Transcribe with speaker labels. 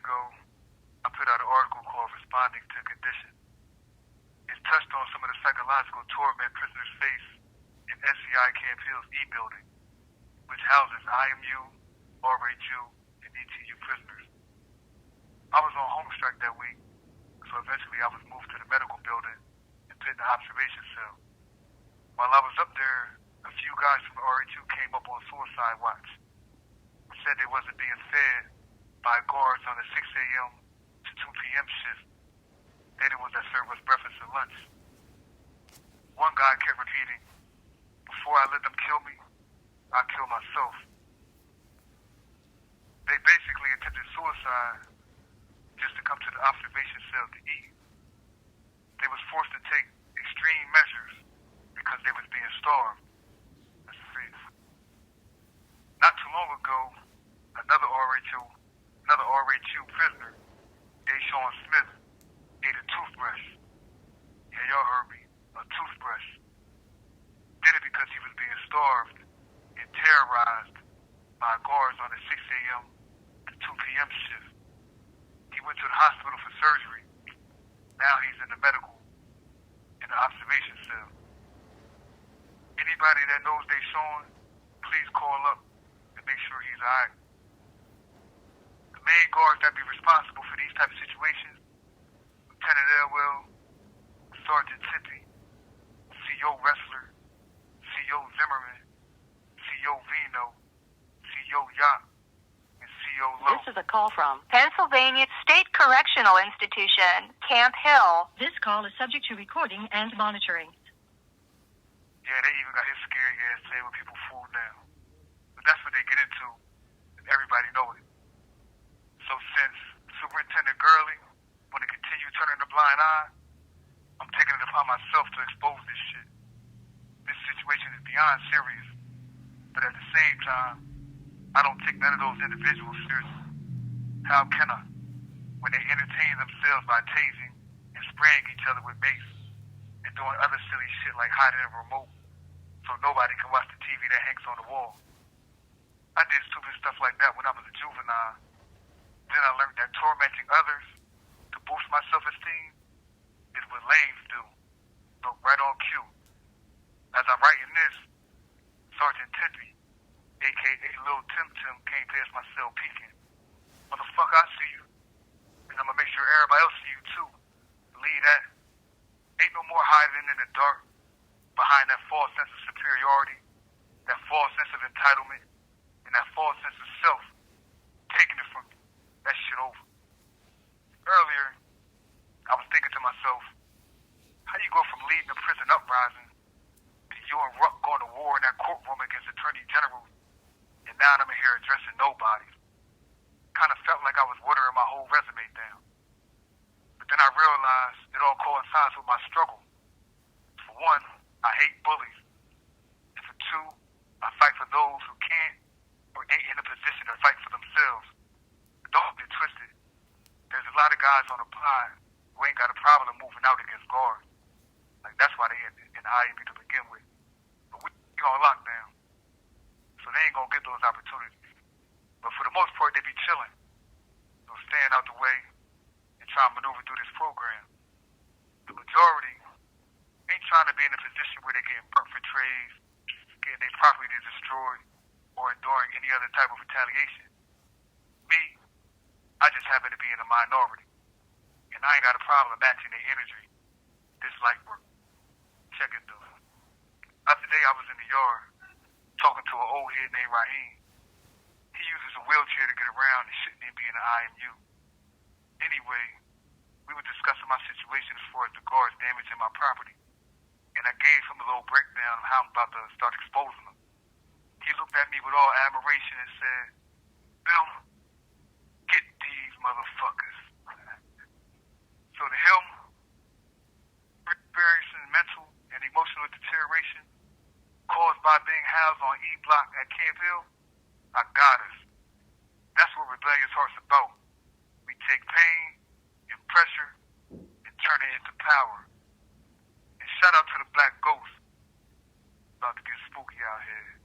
Speaker 1: ago, I put out an article called Responding to Condition. It touched on some of the psychological torment prisoners face in SCI Camp Hill's E building, which houses IMU, RHU, and ETU prisoners. I was on home strike that week, so eventually I was moved to the medical building and put in the observation cell. While I was up there, a few guys from the RHU came up on suicide watch. Said they wasn't being fed by guards on the 6 a.m. to 2 p.m. shift. They the ones that serve us breakfast and lunch. One guy kept repeating, "Before I let them kill me, I'll kill myself." They basically attempted suicide just to come to the observation cell to eat. They was forced to take extreme measures because they was being starved. That's serious. Not too long ago, another RHU prisoner, Deshaun Smith, ate a toothbrush. Yeah, y'all heard me. A toothbrush. Did it because he was being starved and terrorized by guards on the 6 a.m. to 2 p.m. shift. He went to the hospital for surgery. Now he's in the observation cell. Anybody that knows Deshaun, please call up and make sure he's alright. The main guards that be responsible for these type of situations, Lieutenant Elwell, Sergeant Tippy, CO Wrestler, CO Zimmerman, CO Vino, CO Yacht, and CO Lowe.
Speaker 2: This is a call from Pennsylvania State Correctional Institution, Camp Hill. This call is subject to recording and monitoring.
Speaker 1: Yeah, they even got his scary ass table people food now. But that's what they get into, and everybody know it. So since Superintendent Gurley want to continue turning a blind eye, I'm taking it upon myself to expose this shit. This situation is beyond serious, but at the same time, I don't take none of those individuals seriously. How can I? When they entertain themselves by tasing and spraying each other with mace and doing other silly shit like hiding in a remote so nobody can watch the TV that hangs on the wall. I did stupid stuff like that when I was a juvenile. Then I learned that tormenting others to boost my self-esteem is what lames do. Look right on cue. As I'm writing this, Sergeant Tippy, a.k.a. Lil Tim Tim, came past my cell peeking. Motherfucker, I see you. And I'm gonna make sure everybody else see you too. Believe that. Ain't no more hiding in the dark behind that false sense of superiority, that false sense of entitlement, and that false sense of self. Taking it from you. That shit over. Earlier, I was thinking to myself, how you go from leading a prison uprising to you and Ruck going to war in that courtroom against attorney generals, and now I'm in here addressing nobody. Kind of felt like I was watering my whole resume down. But then I realized it all coincides with my struggle. For one, I hate bullies. And for two, I fight for those who can't or ain't in a position to fight for themselves. But don't get twisted. There's a lot of guys on the pod who ain't got a problem moving out against guards. Like, that's why they in the IMB to begin with. But we on lockdown. So they ain't gonna get those opportunities. But for the most part, they be chilling. So staying out the way and trying to maneuver through this program. The majority ain't trying to be in a position where they're getting burnt for trades, getting their property destroyed, or enduring any other type of retaliation. Me, I just happen to be in a minority. And I ain't got a problem matching their energy. This light work. Check it though. Other day I was in the yard talking to an old head named Raheem. He uses a wheelchair to get around and shouldn't even be in the IMU. Anyway, we were discussing my situation as far as the guards damaging my property. And I gave him a little breakdown of how I'm about to start exposing them. He looked at me with all admiration and said, "Bill, get these motherfuckers." So to him, experiencing mental and emotional deterioration caused by being housed on E Block at Camp Hill, I got us. That's what Rebellious Hearts about. We take pain and pressure and turn it into power. And shout out to the Black Ghost. About to get spooky out here.